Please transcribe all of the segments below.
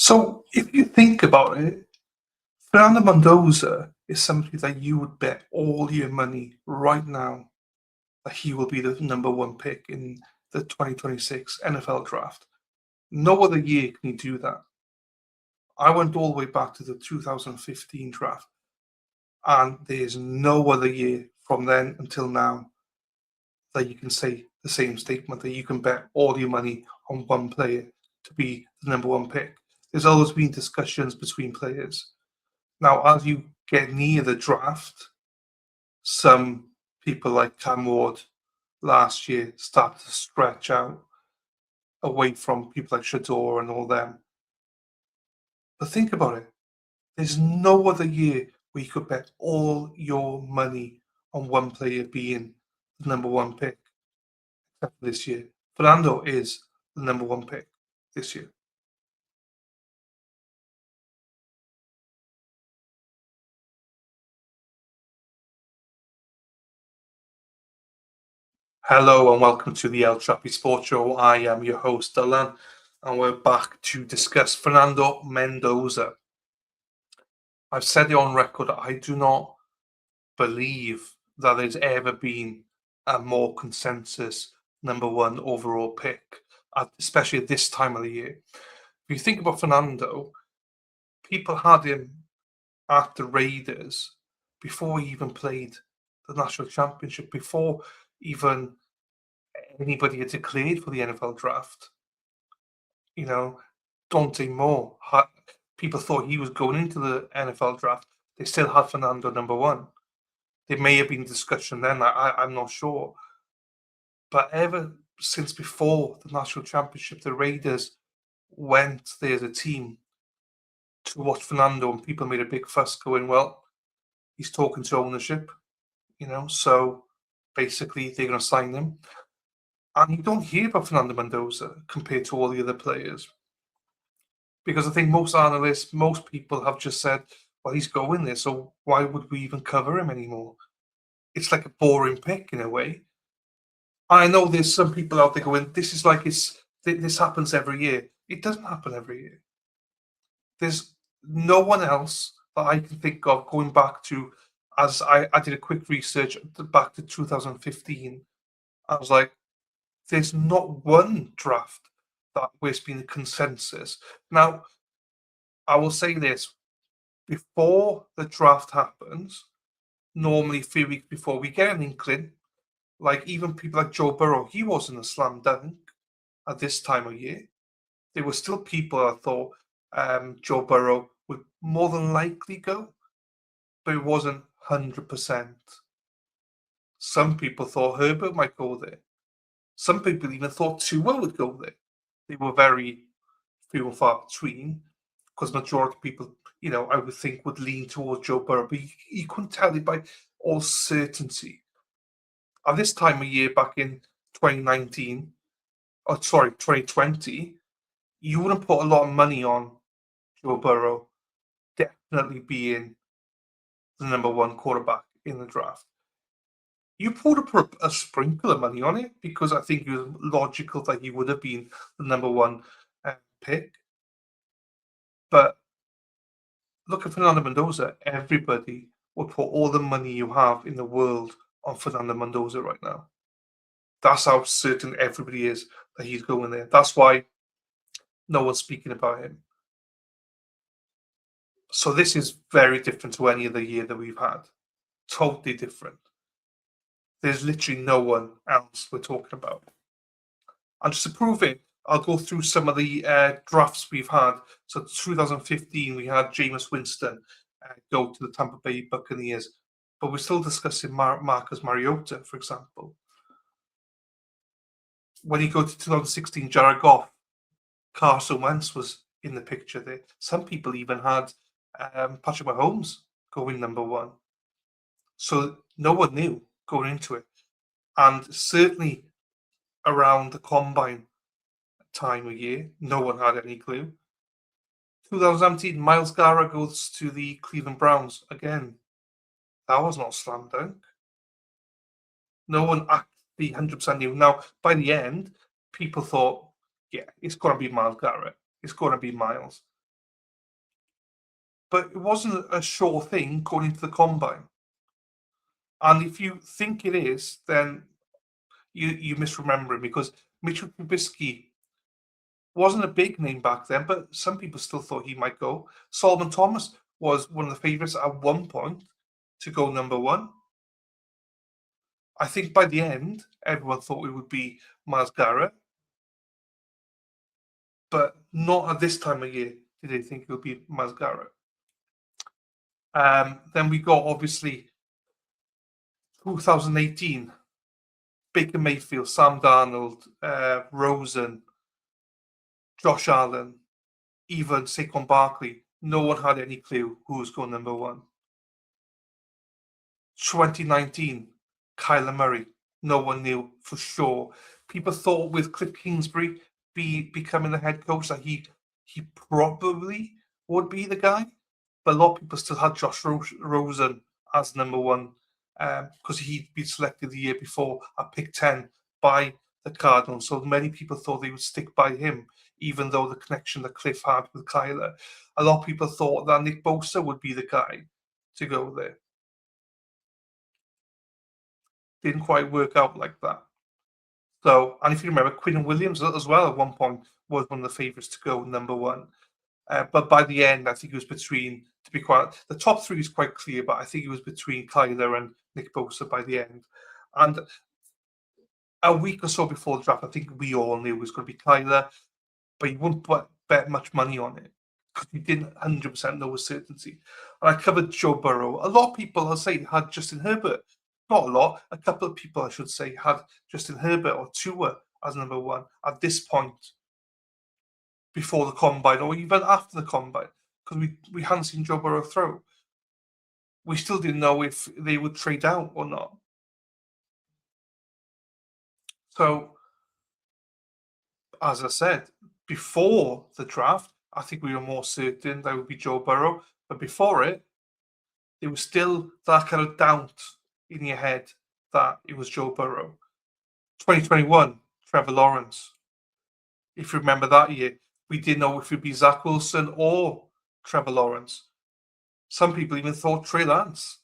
So if you think about it, Fernando Mendoza is somebody that you would bet all your money right now that he will be the number one pick in the 2026 NFL draft. No other year can you do that. I went all the way back to the 2015 draft, and there's no other year from then until now that you can say the same statement that you can bet all your money on one player to be the number one pick. There's always been discussions between players. Now, as you get near the draft, some people like Cam Ward last year start to stretch out away from people like Shedeur and all them. But think about it. There's no other year where you could bet all your money on one player being the number one pick except for this year. Fernando is the number one pick this year. Hello and welcome to the El Trappy Sports Show. I am your host, Dylan, and we're back to discuss Fernando Mendoza. I've said it on record, I do not believe that there's ever been a more consensus number one overall pick, especially at this time of the year. If you think about Fernando, people had him at the Raiders before he even played the national championship, before even anybody had declared for the NFL draft. You know, Dante Moore, people thought he was going into the NFL draft. They still had Fernando number one. There may have been discussion then, I'm not sure. But ever since before the national championship, the Raiders went there as a team to watch Fernando, and people made a big fuss going, well, he's talking to ownership, so basically they're going to sign him. And you don't hear about Fernando Mendoza compared to all the other players. Because I think most analysts, most people have just said, well, he's going there, so why would we even cover him anymore? It's like a boring pick in a way. I know there's some people out there going, this is like this happens every year. It doesn't happen every year. There's no one else that I can think of going back to, as I did a quick research back to 2015. I was like, there's not one draft that there's been a consensus. Now, I will say this, before the draft happens, normally a few weeks before, we get an inkling. Like even people like Joe Burrow, he wasn't a slam dunk at this time of year. There were still people that thought Joe Burrow would more than likely go, but it wasn't 100%. Some people thought Herbert might go there. Some people even thought Tua would go there. They were very few and far between, because majority of people, I would think would lean towards Joe Burrow, but you couldn't tell it by all certainty. At this time of year, back in 2019, 2020, you wouldn't put a lot of money on Joe Burrow definitely being the number one quarterback in the draft. You put a sprinkle of money on it because I think it was logical that he would have been the number one pick. But look at Fernando Mendoza. Everybody would put all the money you have in the world on Fernando Mendoza right now. That's how certain everybody is that he's going there. That's why no one's speaking about him. So this is very different to any other year that we've had. Totally different. There's literally no one else we're talking about. And just to prove it, I'll go through some of the drafts we've had. So 2015, we had Jameis Winston go to the Tampa Bay Buccaneers. But we're still discussing Marcus Mariota, for example. When you go to 2016, Jared Goff, Carson Wentz was in the picture there. Some people even had Patrick Mahomes going number one. So no one knew going into it. And certainly around the combine time of year, no one had any clue. 2017, Myles Garrett goes to the Cleveland Browns. Again, that was not a slam dunk. No one actually 100% knew. Now, by the end, people thought, yeah, it's going to be Myles Garrett. It's going to be Myles. but it wasn't a sure thing going into the combine. And if you think it is, then you misremember him, because Mitchell Trubisky wasn't a big name back then, but some people still thought he might go. Solomon Thomas was one of the favourites at one point to go number one. I think by the end, everyone thought it would be Myles Garrett, but not at this time of year did they think it would be Myles Garrett. Then we got, obviously, 2018, Baker Mayfield, Sam Darnold, Rosen, Josh Allen, even Saquon Barkley. No one had any clue who was going number one. 2019, Kyler Murray. No one knew for sure. People thought with Cliff Kingsbury becoming the head coach that he probably would be the guy. But a lot of people still had Josh Rosen as number one, because he'd been selected the year before at pick 10 by the Cardinals. So many people thought they would stick by him, even though the connection that Cliff had with Kyler. A lot of people thought that Nick Bosa would be the guy to go there. Didn't quite work out like that. So, and if you remember, Quinnen Williams as well at one point was one of the favourites to go number one. But by the end, I think it was between, to be quite, the top three is quite clear, but I think it was between Kyler and Nick Bosa by the end. And a week or so before the draft, I think we all knew it was going to be Kyler, but you wouldn't bet much money on it because you didn't 100% know with certainty. And I covered Joe Burrow. A lot of people, I'll say, had Justin Herbert. Not a lot. A couple of people, I should say, had Justin Herbert or Tua as number one at this point before the combine, or even after the combine, because we hadn't seen Joe Burrow throw. We still didn't know if they would trade out or not. So, as I said, before the draft, I think we were more certain that it would be Joe Burrow. But before it, there was still that kind of doubt in your head that it was Joe Burrow. 2021, Trevor Laurence. If you remember that year, we didn't know if it would be Zach Wilson or Trevor Laurence. Some people even thought Trey Lance.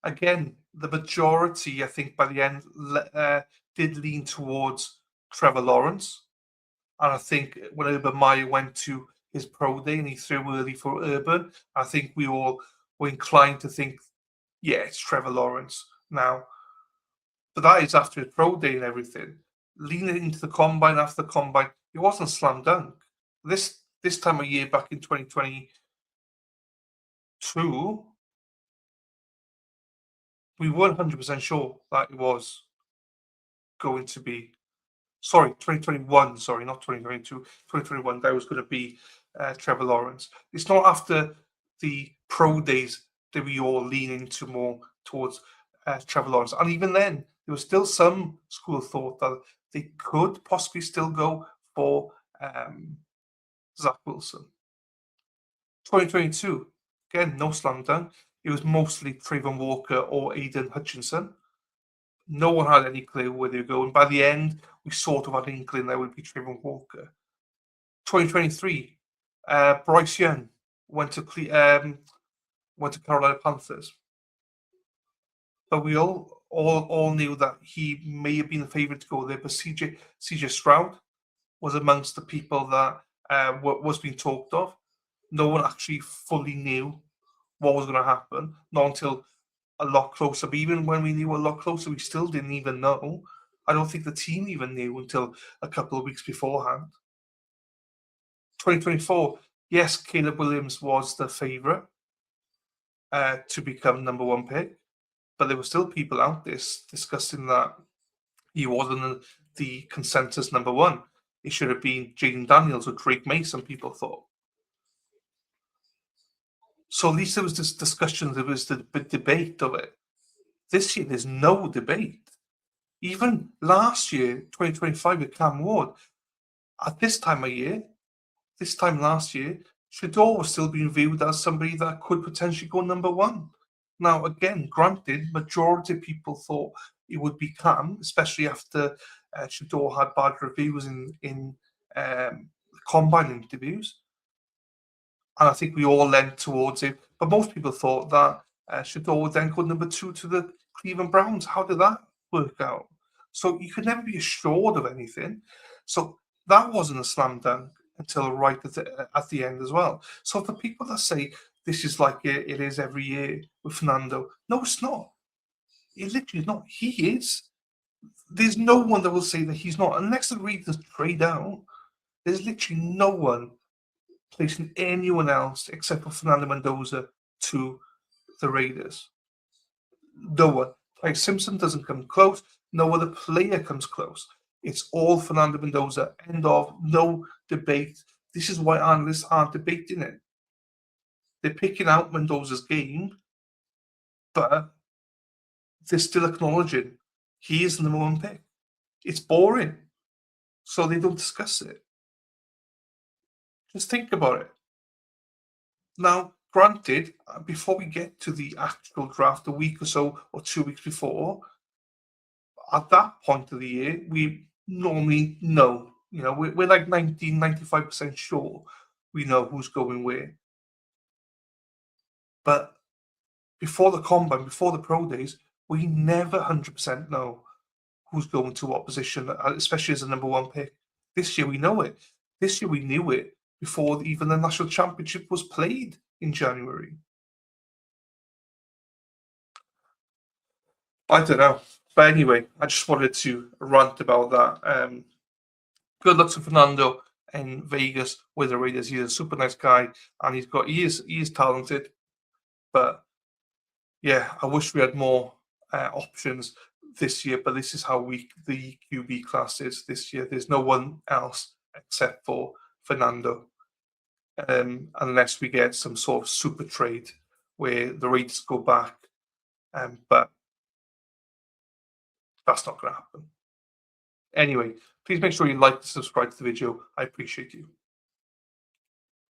Again, the majority, I think, by the end, did lean towards Trevor Laurence. And I think when Urban Meyer went to his pro day and he threw early for Urban, I think we all were inclined to think, yeah, it's Trevor Laurence now. But that is after his pro day and everything. Leaning into the combine after the combine, it wasn't slam dunk. This time of year, back in 2022, we weren't 100% sure that it was going to be. Sorry, 2021. Sorry, not 2022. 2021. That was going to be Trevor Laurence. It's not after the pro days that we all lean into more towards Trevor Laurence. And even then, there was still some school of thought that they could possibly still go for Zach Wilson. 2022, again, no slam dunk. It was mostly Trayvon Walker or Aiden Hutchinson. No one had any clue where they were going. By the end, we sort of had an inkling that would be Trayvon Walker. 2023, Bryce Young went to Carolina Panthers. But we all knew that he may have been the favourite to go there. But CJ Stroud was amongst the people that was being talked of. No one actually fully knew what was going to happen, not until a lot closer. But even when we knew a lot closer, we still didn't even know. I don't think the team even knew until a couple of weeks beforehand. 2024, yes, Caleb Williams was the favourite to become number one pick, but there were still people out there discussing that he wasn't the consensus number one. It should have been Jayden Daniels or Drake May, some people thought. So at least there was this discussion, there was the debate of it. This year, there's no debate. Even last year, 2025 with Cam Ward, at this time last year, Shedeur was still being viewed as somebody that could potentially go number one. Now, again, granted, majority of people thought it would be Cam, especially after Shedeur had bad reviews in combine interviews. And I think we all lent towards it. But most people thought that Shedeur would then go number 2 to the Cleveland Browns. How did that work out? So you could never be assured of anything. So that wasn't a slam dunk until right at the end as well. So the people that say this is like it is every year with Fernando, no, it's not. It literally is not. He is. There's no one that will say that he's not, unless the Raiders trade out. There's literally no one placing anyone else except for Fernando Mendoza to the Raiders. No one. Like Simpson doesn't come close. No other player comes close. It's all Fernando Mendoza. End of. No debate. This is why analysts aren't debating it. They're picking out Mendoza's game, but they're still acknowledging he is the number 1 pick. It's boring, so they don't discuss it. Just think about it. Now, granted, before we get to the actual draft, a week or so or 2 weeks before, at that point of the year, we normally know. We're like 95% sure we know who's going where. But before the combine, before the pro days, we never 100% know who's going to what position, especially as a number 1 pick. This year we know it. This year we knew it before even the national championship was played in January. I don't know. But anyway, I just wanted to rant about that. Good luck to Fernando in Vegas with the Raiders. He's a super nice guy, and he is talented. But yeah, I wish we had more options this year. But this is how weak the QB class is this year. There's no one else except for Fernando, unless we get some sort of super trade where the Raiders go back. But that's not going to happen. Anyway, please make sure you like and subscribe to the video. I appreciate you.